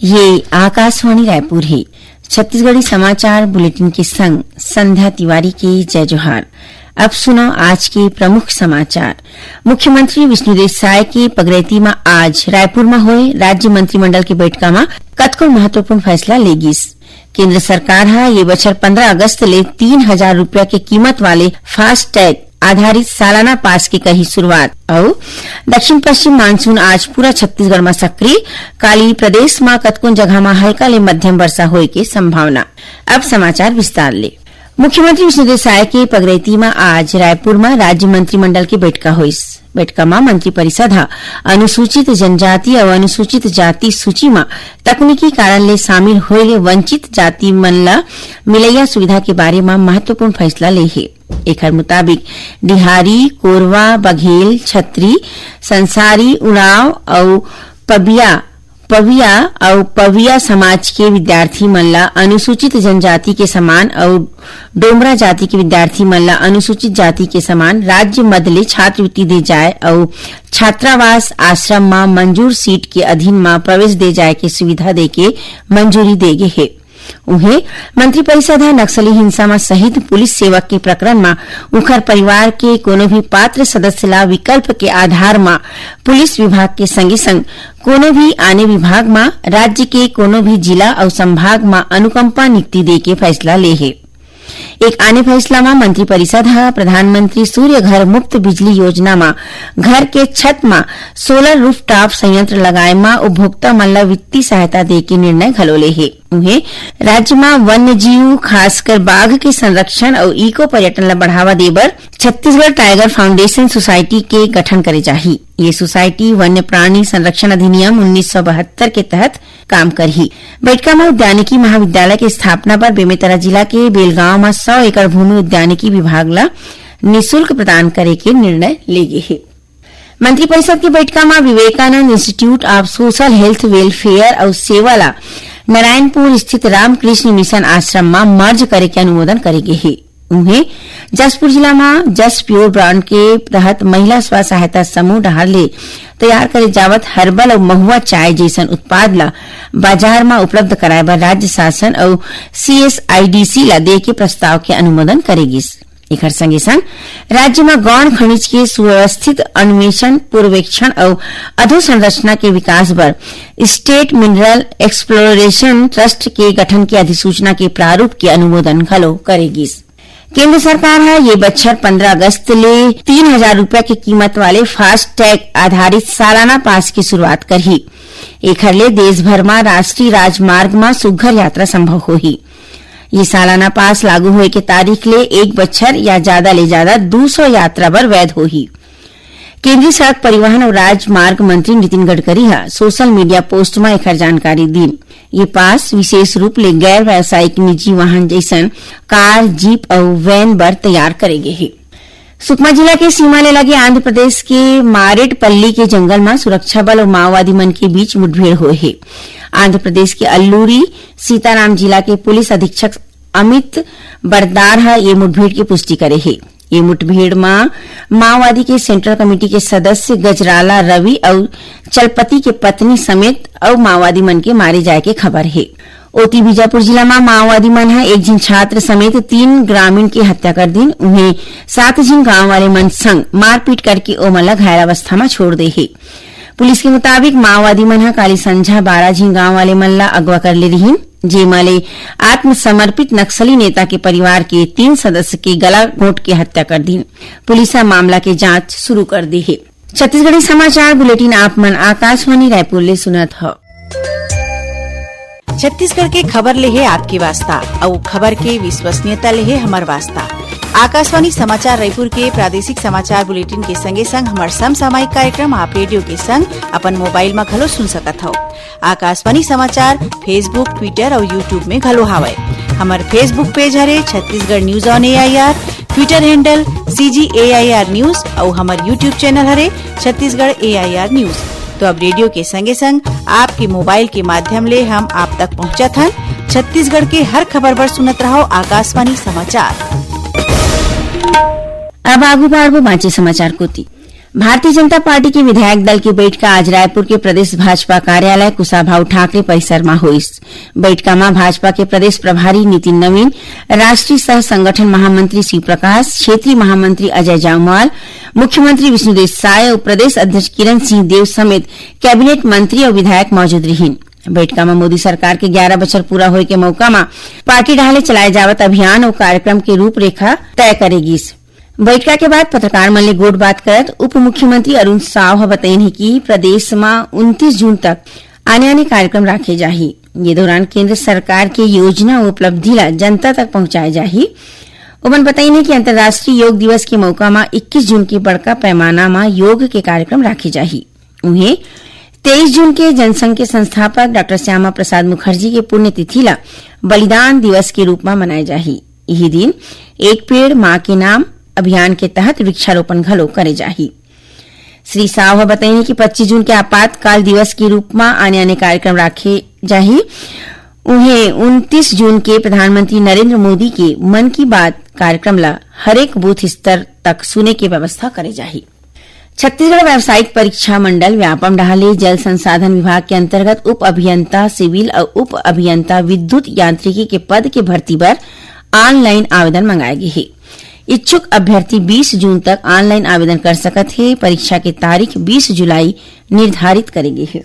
ये आकाशवाणी रायपुर है। छत्तीसगढ़ी समाचार बुलेटिन के संग संध्या तिवारी की जय जोहार। अब सुनो आज के प्रमुख समाचार। मुख्यमंत्री विष्णुदेव साय के पगरैती में आज रायपुर में हुए राज्य मंत्रिमंडल की बैठक में कतको महत्वपूर्ण फैसला लेगिस। केंद्र सरकार ये बछर 15 अगस्त ले 3,000 रुपया के कीमत वाले फास्ट टैग आधारित सालाना पास की कही शुरुआत और दक्षिण पश्चिम मानसून आज पूरा छत्तीसगढ़ में सक्रिय। काली प्रदेश में कतको जगह में हल्का ले मध्यम वर्षा होए के संभावना। अब समाचार विस्तार ले। मुख्यमंत्री विष्णुदेव साय के पगरैती में आज रायपुर में राज्य मंत्रिमंडल की बैठक हुई। बैठक में मंत्रिपरिषद अनुसूचित जनजाति और अनुसूचित जाति सूची में तकनीकी कारण ले शामिल होए वंचित जाति मन ला मिलैया सुविधा के बारे में महत्वपूर्ण फैसला ले है। एकर मुताबिक डिहारी, कोरवा, बघेल, छतरी, संसारी, उड़ाव और पविया समाज के विद्यार्थी मन ला अनुसूचित जनजाति के समान और डोमरा जाति के विद्यार्थी मन ला अनुसूचित जाति के समान राज्य मदले छात्रवृत्ति दे जाए और छात्रावास आश्रम में मंजूर सीट के अधीन में प्रवेश दे जाए के सुविधा दे के मंजूरी दे गे है। उन्हें मंत्रिपरिषद नक्सली हिंसा में शहीद पुलिस सेवक के प्रकरण में उखर परिवार के कोनो भी पात्र सदस्य ला विकल्प के आधार में पुलिस विभाग के संगे संग कोनो भी आने विभाग में राज्य के कोनो भी जिला और संभाग में अनुकंपा नियुक्ति दे के फैसला ले है। एक आने फैसला में मंत्रिपरिषद प्रधानमंत्री सूर्य घर मुफ्त बिजली योजना में घर के छत में सोलर रूफटॉप संयंत्र लगाए में उपभोक्ता मन ला वित्तीय सहायता दे के निर्णय घलोले है। उन्हें राज्य में वन्य जीव खासकर बाघ के संरक्षण और इको पर्यटन ला बढ़ावा देबर छत्तीसगढ़ टाइगर फाउंडेशन सोसाइटी के गठन करे जाही। ये सोसाइटी वन्य प्राणी संरक्षण अधिनियम 1972 के तहत काम करही। बैठक में उद्यानिकी महाविद्यालय की स्थापना पर बेमेतरा जिला के बेलगांव में 100 एकड़ भूमि उद्यानिकी विभाग ला निःशुल्क प्रदान करे के निर्णय ले गए है। मंत्रिपरिषद की बैठक में Vivekananda institute of social health welfare और सेवा ला नारायणपुर स्थित रामकृष्ण मिशन आश्रम में मर्ज करे के अनुमोदन करे गए है। उन्हें जसपुर जिला में जस प्योर ब्रांड के तहत महिला स्व सहायता समूह डहार ले तैयार करे जावत हर्बल और महुआ चाय जैसन उत्पाद ला बाजार में उपलब्ध कराए बर राज्य शासन और CSIDC ला दे के प्रस्ताव के अनुमोदन करेगिस। एकर संगे संग राज्य में गौण खनिज के सुव्यवस्थित अन्वेषण, पूर्वेक्षण और अधोसंरचना के विकास पर स्टेट मिनरल एक्सप्लोरेशन ट्रस्ट के गठन की अधिसूचना के प्रारूप के अनुमोदन घलो करेगिस। केंद्र सरकार ये बछर 15 अगस्त ले 3,000 रुपया की कीमत वाले फास्ट टैग आधारित सालाना पास की शुरुआत करही। एखर ले देश भर में राष्ट्रीय राजमार्ग में सुघ्घर यात्रा संभव होही। ये सालाना पास लागू होए के तारीख ले 1 बछर या ज्यादा ले ज्यादा 200 यात्रा बर वैध होही। केंद्रीय सड़क परिवहन और राजमार्ग मंत्री Nitin Gadkari social media post में एकर जानकारी दी। ये पास विशेष रूप ले गैर व्यावसायिक निजी वाहन जैसन कार, जीप और वैन बर तैयार करे गए है। सुकमा जिला के सीमा ले लगे आंध्र प्रदेश के मारेडपल्ली के जंगल में सुरक्षा बल और माओवादी मन के बीच मुठभेड़ हुए है। आंध्र प्रदेश के अल्लूरी सीताराम जिला के पुलिस अधीक्षक अमित बरदार ये मुठभेड़ की पुष्टि करे है। ये मुठभेड़ में माओवादी के सेंट्रल कमेटी के सदस्य गजराला रवि और चलपति के पत्नी समेत और माओवादी मन के मारे जाए के खबर है। ओती बीजापुर जिला में माओवादी मन एक जिन छात्र समेत 3 ग्रामीण की हत्या कर दी। उन्हें 7 जिन गांव वाले मन संग मारपीट करके ओमला घायल अवस्था में छोड़ दे है। पुलिस के मुताबिक माओवादी मन काली संझा 12 जिन गांव वाले मन ला अगवा कर ले रही, जेमाले आत्मसमर्पित नक्सली नेता के परिवार के 3 सदस्य की गला घोंट के हत्या कर दी। पुलिस मामला की जांच शुरू कर दी है। छत्तीसगढ़ी समाचार बुलेटिन आप मन आकाशवाणी रायपुर ले सुनत हो। छत्तीसगढ़ के खबर ले है आपके वास्ता और खबर के विश्वसनीयता ले है हमार वास्ता। आकाशवाणी समाचार रायपुर के प्रादेशिक समाचार बुलेटिन के संगे संग हमार समसामयिक कार्यक्रम आप रेडियो के संग अपन मोबाइल में घलो सुन सकत हो। आकाशवाणी समाचार फेसबुक, ट्विटर और यूट्यूब में घलो हावय। हमार फेसबुक पेज हरे Chhattisgarh news on AIR, Twitter handle CGAIR news और हमार यूट्यूब चैनल हरे छत्तीसगढ़ AIR न्यूज। तो अब रेडियो के संगे संग आपके मोबाइल के माध्यम ले हम आप तक पहुंचत हन। छत्तीसगढ़ के हर खबर पर सुनत रहो आकाशवाणी समाचार। अब आगू बाढ़ बाँचे समाचार कोती। भारतीय जनता पार्टी के विधायक दल की बैठक आज रायपुर के प्रदेश भाजपा कार्यालय कुशाभाऊ ठाकरे परिसर में हुई। बैठक में भाजपा के प्रदेश प्रभारी नितिन नवीन, राष्ट्रीय सह संगठन महामंत्री शिव प्रकाश, क्षेत्रीय महामंत्री अजय जामवाल, मुख्यमंत्री विष्णुदेव साय और प्रदेश अध्यक्ष किरण सिंह देव समेत कैबिनेट मंत्री और विधायक मौजूद रही। बैठक में मोदी सरकार के 11 बछर पूरा होए के मौका में पार्टी ढाले चलाए जावत अभियान और कार्यक्रम के रूपरेखा तय करेगी। बैठक के बाद पत्रकार मन ले गोट बात करत उप मुख्यमंत्री अरुण साव बताइन कि प्रदेश में 29 जून तक आने कार्यक्रम राखे जाही। ये दौरान केंद्र सरकार के योजना और उपलब्धि ला जनता तक पहुंचाए जाही। उमन बताइन कि अंतर्राष्ट्रीय योग दिवस के मौका में 21 जून के बड़का पैमाना में योग के कार्यक्रम राखे जाही। उन्हें 23 जून के जनसंघ के संस्थापक डॉक्टर श्यामा प्रसाद मुखर्जी के पुण्यतिथि ला बलिदान दिवस के रूप में मनाए जाही। यही दिन एक पेड़ मां के नाम अभियान के तहत वृक्षारोपण घलो करे जाही। श्री साव बताइए कि 25 जून के आपातकाल दिवस के रूप में आने कार्यक्रम राखे जाही। उन्हें 29 जून के प्रधानमंत्री नरेंद्र मोदी के मन की बात कार्यक्रम ला हरेक बूथ स्तर तक सुने की व्यवस्था करे जाही। छत्तीसगढ़ व्यावसायिक परीक्षा मंडल व्यापम ढाले जल संसाधन विभाग के अंतर्गत उप अभियंता सिविल और उप अभियंता विद्युत यांत्रिकी के पद के भर्ती पर ऑनलाइन आवेदन मंगाए गए हैं। इच्छुक अभ्यर्थी 20 जून तक ऑनलाइन आवेदन कर सकत है। परीक्षा की तारीख 20 जुलाई निर्धारित करेगी है।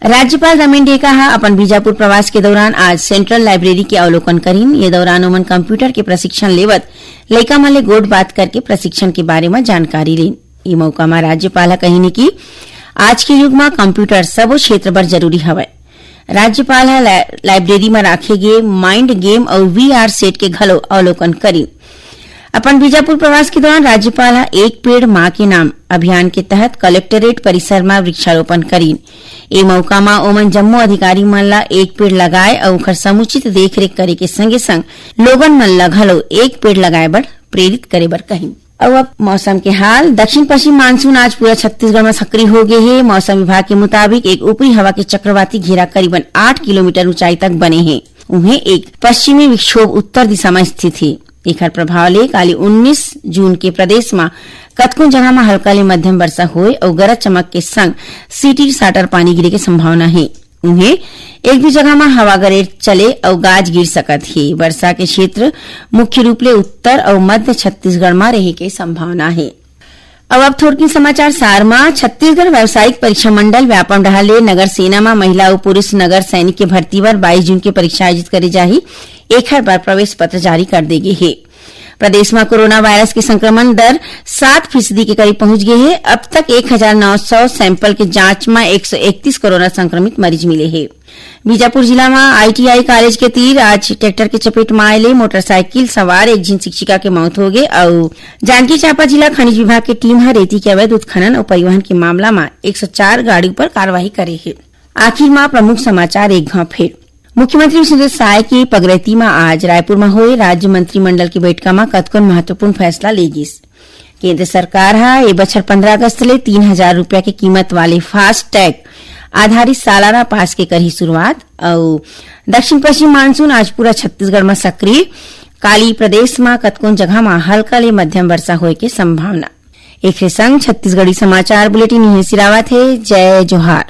राज्यपाल रमेन डेका अपन बीजापुर प्रवास के दौरान आज सेंट्रल लाइब्रेरी के अवलोकन करीन। ये दौरान उमन कंप्यूटर के प्रशिक्षण लेवत लइका मन ले गोट बात करके प्रशिक्षण के बारे में जानकारी लेन। ये मौका में राज्यपाल कही कि आज के युग में कंप्यूटर सबो क्षेत्र पर जरूरी हवय। राज्यपाल लाइब्रेरी में राखे गए माइंड गेम और VR सेट के घलो अवलोकन करीन। अपन बीजापुर प्रवास के दौरान राज्यपाल एक पेड़ मां के नाम अभियान के तहत कलेक्टरेट परिसर में वृक्षारोपण करीन। ए मौका में ओमन जम्मो अधिकारी मन ला एक पेड़ लगाए और ओकर समुचित देखरेख करे के संगे संग लोगन मन ला घलो एक पेड़ लगाए बर प्रेरित करे बर कही। अब मौसम के हाल। दक्षिण पश्चिम मानसून आज पूरा छत्तीसगढ़ में सक्रिय हो गए है। मौसम विभाग के मुताबिक एक ऊपरी हवा के चक्रवाती घेरा करीबन 8 किलोमीटर ऊंचाई तक बने हैं। उन्हें एक पश्चिमी विक्षोभ उत्तर दिशा में स्थित है। एकर प्रभाव ले काली 19 जून के प्रदेश में कतको जगह में हल्का ले मध्यम वर्षा होए और गरज चमक के संग सीटी साटर पानी गिरे के संभावना है। उन्हें एक भी जगह में हवा गरेर चले और गाज गिर सकत है। वर्षा के क्षेत्र मुख्य रूप ले उत्तर और मध्य छत्तीसगढ़ में रहे के संभावना है। अब थोड़की समाचार सार में। छत्तीसगढ़ व्यावसायिक परीक्षा मंडल व्यापम ढाले नगर सेना में महिला और पुरुष नगर सैनिक के भर्ती पर 22 जून की परीक्षा आयोजित करी जाही। एक बार प्रवेश पत्र जारी कर देगी है। प्रदेश में कोरोना वायरस के संक्रमण दर 7% के करीब पहुंच गई है। अब तक 1900 सैंपल के जांच में 131 कोरोना संक्रमित मरीज मिले हैं। बीजापुर जिला में ITI कॉलेज के तीर आज ट्रैक्टर के चपेट में आये मोटरसाइकिल सवार एक जिन शिक्षिका के मौत हो गई और जांजगीर चांपा जिला खनिज विभाग की टीम रेती के अवैध उत्खनन और परिवहन के मामला में 104 गाड़ी पर कार्रवाई करे है। आखिर में प्रमुख समाचार एक घाव फिर। मुख्यमंत्री विष्णुदेव साय की पगरैती में आज रायपुर में हुए राज्य मंत्रिमंडल की बैठक में कतकोन महत्वपूर्ण फैसला लेगिस। केंद्र सरकार ए बछर 15 अगस्त ले 3,000 रुपया की कीमत वाले फास्ट टैग आधारित सालाना पास के करही शुरुआत और दक्षिण पश्चिम मानसून आज पूरा छत्तीसगढ़ में सक्रिय। काली प्रदेश में कतकोन जगह में हल्का ले मध्यम वर्षा होए के संभावना। एक संग छत्तीसगढ़ी समाचार बुलेटिन यहीं सिरावत है। जय जोहार।